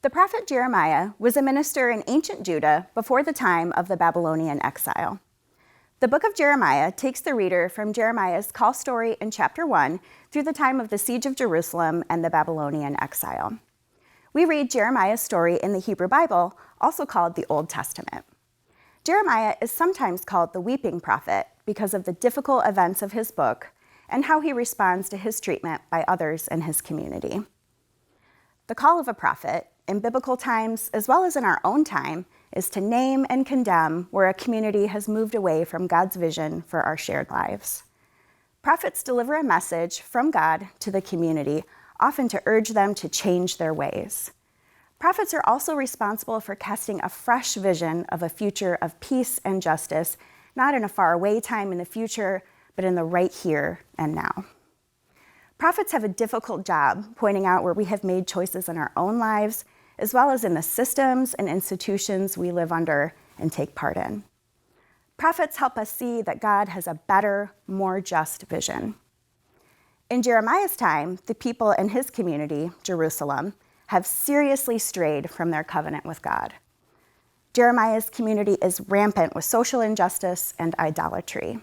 The prophet Jeremiah was a minister in ancient Judah before the time of the Babylonian exile. The book of Jeremiah takes the reader from Jeremiah's call story in chapter 1 through the time of the siege of Jerusalem and the Babylonian exile. We read Jeremiah's story in the Hebrew Bible, also called the Old Testament. Jeremiah is sometimes called the weeping prophet because of the difficult events of his book and how he responds to his treatment by others in his community. The call of a prophet, in biblical times as well as in our own time, is to name and condemn where a community has moved away from God's vision for our shared lives. Prophets deliver a message from God to the community, often to urge them to change their ways. Prophets are also responsible for casting a fresh vision of a future of peace and justice, not in a faraway time in the future, but in the right here and now. Prophets have a difficult job pointing out where we have made choices in our own lives, as well as in the systems and institutions we live under and take part in. Prophets help us see that God has a better, more just vision. In Jeremiah's time, the people in his community, Jerusalem, have seriously strayed from their covenant with God. Jeremiah's community is rampant with social injustice and idolatry.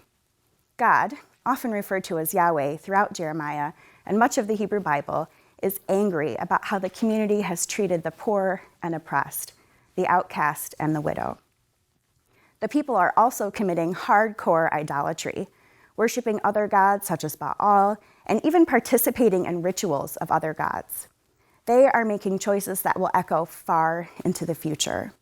God, often referred to as Yahweh throughout Jeremiah and much of the Hebrew Bible, is angry about how the community has treated the poor and oppressed, the outcast and the widow. The people are also committing hardcore idolatry, worshiping other gods such as Baal, and even participating in rituals of other gods. They are making choices that will echo far into the future.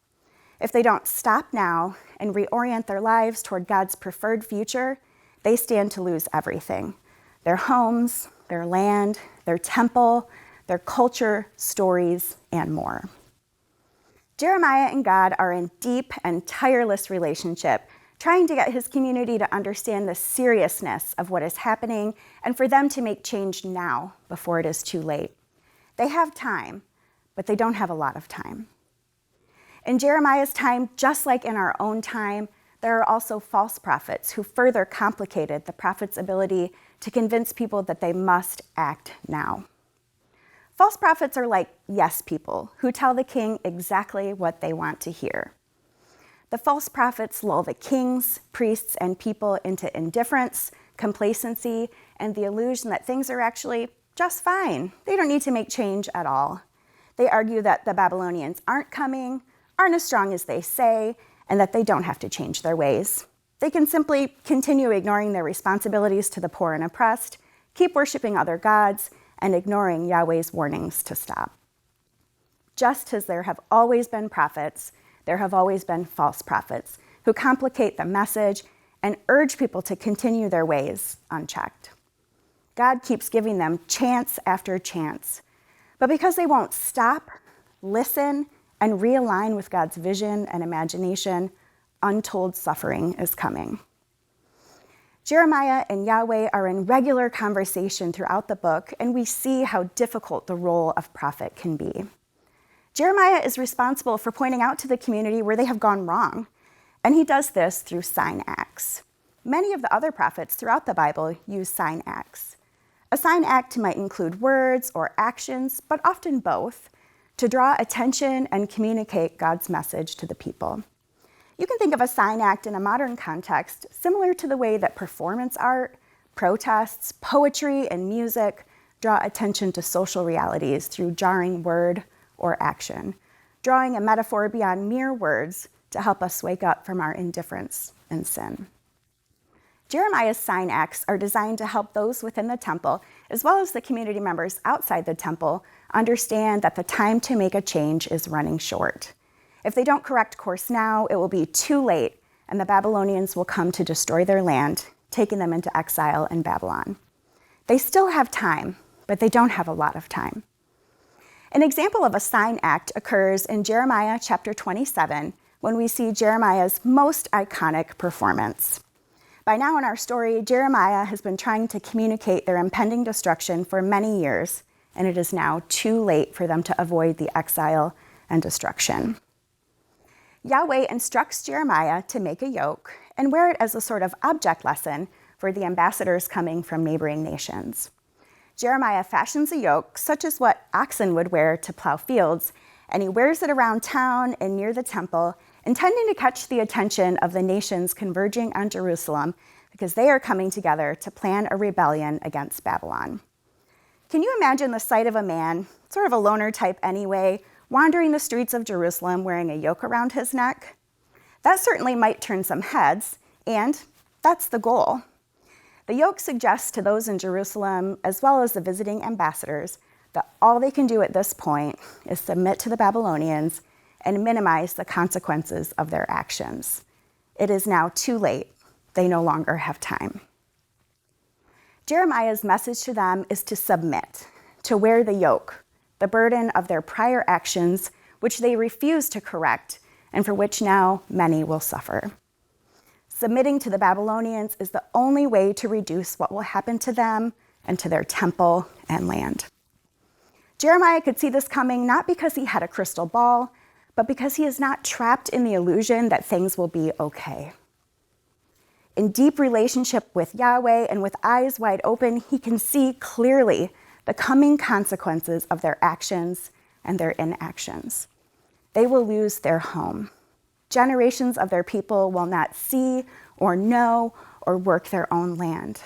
If they don't stop now and reorient their lives toward God's preferred future, they stand to lose everything: their homes, their land, their temple, their culture, stories, and more. Jeremiah and God are in deep and tireless relationship, trying to get his community to understand the seriousness of what is happening and for them to make change now before it is too late. They have time, but they don't have a lot of time. In Jeremiah's time, just like in our own time, there are also false prophets who further complicated the prophet's ability to convince people that they must act now. False prophets are like yes people who tell the king exactly what they want to hear. The false prophets lull the kings, priests, and people into indifference, complacency, and the illusion that things are actually just fine. They don't need to make change at all. They argue that the Babylonians aren't coming, aren't as strong as they say, and that they don't have to change their ways. They can simply continue ignoring their responsibilities to the poor and oppressed, keep worshiping other gods, and ignoring Yahweh's warnings to stop. Just as there have always been prophets, there have always been false prophets who complicate the message and urge people to continue their ways unchecked. God keeps giving them chance after chance, but because they won't stop, listen, and realign with God's vision and imagination, untold suffering is coming. Jeremiah and Yahweh are in regular conversation throughout the book, and we see how difficult the role of prophet can be. Jeremiah is responsible for pointing out to the community where they have gone wrong, and he does this through sign acts. Many of the other prophets throughout the Bible use sign acts. A sign act might include words or actions, but often both, to draw attention and communicate God's message to the people. You can think of a sign act in a modern context similar to the way that performance art, protests, poetry, and music draw attention to social realities through jarring word or action, drawing a metaphor beyond mere words to help us wake up from our indifference and sin. Jeremiah's sign acts are designed to help those within the temple, as well as the community members outside the temple, understand that the time to make a change is running short. If they don't correct course now, it will be too late, and the Babylonians will come to destroy their land, taking them into exile in Babylon. They still have time, but they don't have a lot of time. An example of a sign act occurs in Jeremiah chapter 27, when we see Jeremiah's most iconic performance. By now in our story, Jeremiah has been trying to communicate their impending destruction for many years, and it is now too late for them to avoid the exile and destruction. Yahweh instructs Jeremiah to make a yoke and wear it as a sort of object lesson for the ambassadors coming from neighboring nations. Jeremiah fashions a yoke such as what oxen would wear to plow fields, and he wears it around town and near the temple, intending to catch the attention of the nations converging on Jerusalem because they are coming together to plan a rebellion against Babylon. Can you imagine the sight of a man, sort of a loner type anyway, wandering the streets of Jerusalem wearing a yoke around his neck? That certainly might turn some heads, and that's the goal. The yoke suggests to those in Jerusalem, as well as the visiting ambassadors, that all they can do at this point is submit to the Babylonians and minimize the consequences of their actions. It is now too late. They no longer have time. Jeremiah's message to them is to submit, to wear the yoke, the burden of their prior actions, which they refuse to correct, and for which now many will suffer. Submitting to the Babylonians is the only way to reduce what will happen to them and to their temple and land. Jeremiah could see this coming not because he had a crystal ball, but because he is not trapped in the illusion that things will be okay. In deep relationship with Yahweh and with eyes wide open, he can see clearly the coming consequences of their actions and their inactions. They will lose their home. Generations of their people will not see or know or work their own land.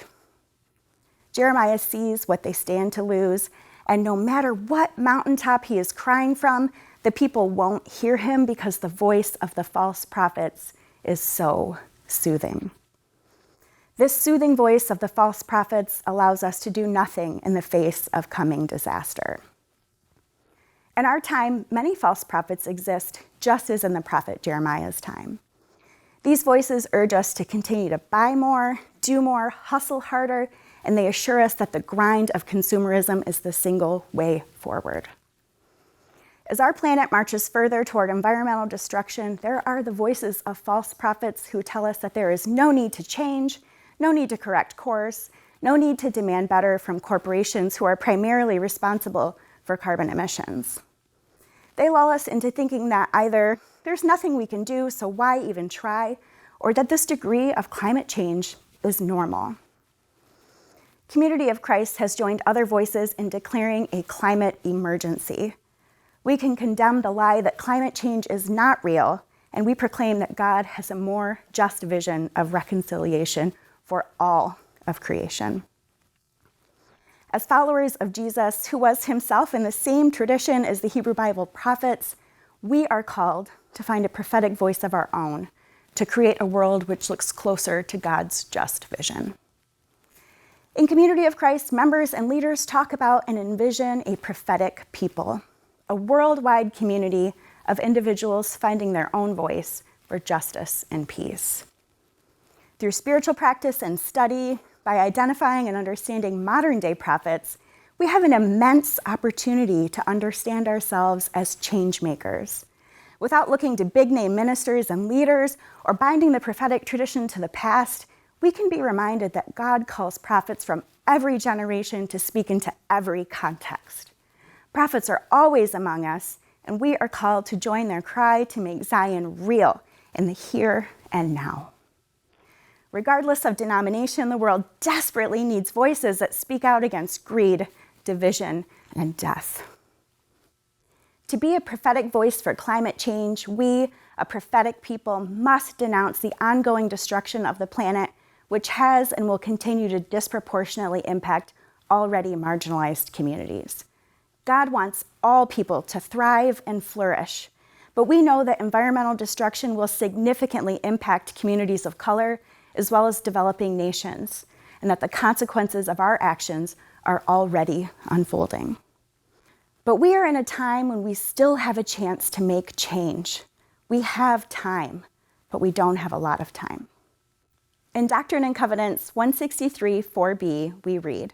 Jeremiah sees what they stand to lose, and no matter what mountaintop he is crying from, the people won't hear him because the voice of the false prophets is so soothing. This soothing voice of the false prophets allows us to do nothing in the face of coming disaster. In our time, many false prophets exist, just as in the prophet Jeremiah's time. These voices urge us to continue to buy more, do more, hustle harder, and they assure us that the grind of consumerism is the single way forward. As our planet marches further toward environmental destruction, there are the voices of false prophets who tell us that there is no need to change, no need to correct course, no need to demand better from corporations who are primarily responsible for carbon emissions. They lull us into thinking that either there's nothing we can do, so why even try, or that this degree of climate change is normal. Community of Christ has joined other voices in declaring a climate emergency. We can condemn the lie that climate change is not real, and we proclaim that God has a more just vision of reconciliation for all of creation. As followers of Jesus, who was himself in the same tradition as the Hebrew Bible prophets, we are called to find a prophetic voice of our own, to create a world which looks closer to God's just vision. In Community of Christ, members and leaders talk about and envision a prophetic people, a worldwide community of individuals finding their own voice for justice and peace. Through spiritual practice and study, by identifying and understanding modern-day prophets, we have an immense opportunity to understand ourselves as change makers. Without looking to big-name ministers and leaders or binding the prophetic tradition to the past, we can be reminded that God calls prophets from every generation to speak into every context. Prophets are always among us, and we are called to join their cry to make Zion real in the here and now. Regardless of denomination, the world desperately needs voices that speak out against greed, division, and death. To be a prophetic voice for climate change, we, a prophetic people, must denounce the ongoing destruction of the planet, which has and will continue to disproportionately impact already marginalized communities. God wants all people to thrive and flourish, but we know that environmental destruction will significantly impact communities of color as well as developing nations, and that the consequences of our actions are already unfolding. But we are in a time when we still have a chance to make change. We have time, but we don't have a lot of time. In Doctrine and Covenants 163, 4b, we read,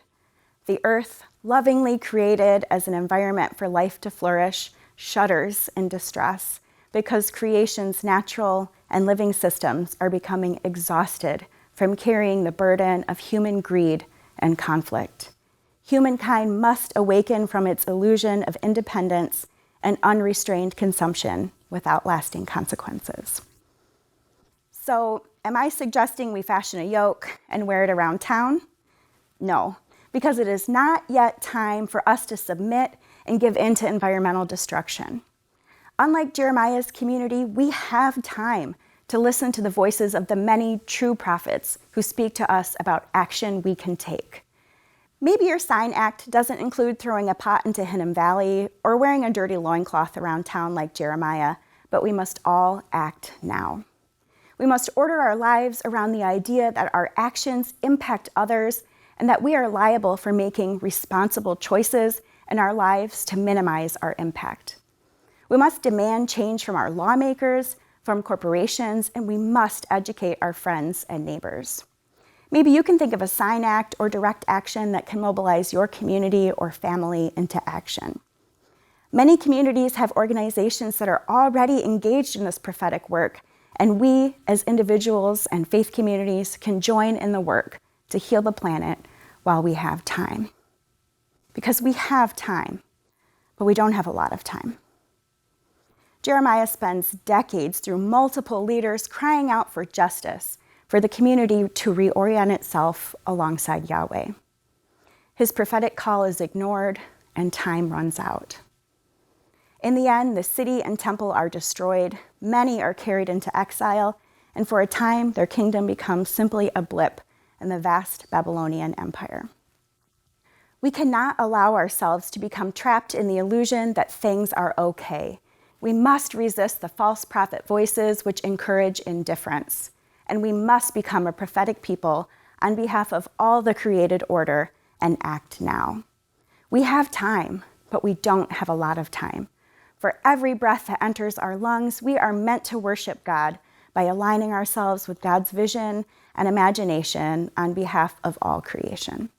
"The earth, lovingly created as an environment for life to flourish, shudders in distress because creation's natural and living systems are becoming exhausted from carrying the burden of human greed and conflict. Humankind must awaken from its illusion of independence and unrestrained consumption without lasting consequences." So, am I suggesting we fashion a yoke and wear it around town? No, because it is not yet time for us to submit and give in to environmental destruction. Unlike Jeremiah's community, we have time to listen to the voices of the many true prophets who speak to us about action we can take. Maybe your sign act doesn't include throwing a pot into Hinnom Valley or wearing a dirty loincloth around town like Jeremiah, but we must all act now. We must order our lives around the idea that our actions impact others and that we are liable for making responsible choices in our lives to minimize our impact. We must demand change from our lawmakers, from corporations, and we must educate our friends and neighbors. Maybe you can think of a sign act or direct action that can mobilize your community or family into action. Many communities have organizations that are already engaged in this prophetic work, and we, as individuals and faith communities, can join in the work to heal the planet while we have time. Because we have time, but we don't have a lot of time. Jeremiah spends decades through multiple leaders crying out for justice, for the community to reorient itself alongside Yahweh. His prophetic call is ignored, and time runs out. In the end, the city and temple are destroyed, many are carried into exile, and for a time, their kingdom becomes simply a blip in the vast Babylonian Empire. We cannot allow ourselves to become trapped in the illusion that things are okay. We must resist the false prophet voices which encourage indifference. And we must become a prophetic people on behalf of all the created order and act now. We have time, but we don't have a lot of time. For every breath that enters our lungs, we are meant to worship God by aligning ourselves with God's vision and imagination on behalf of all creation.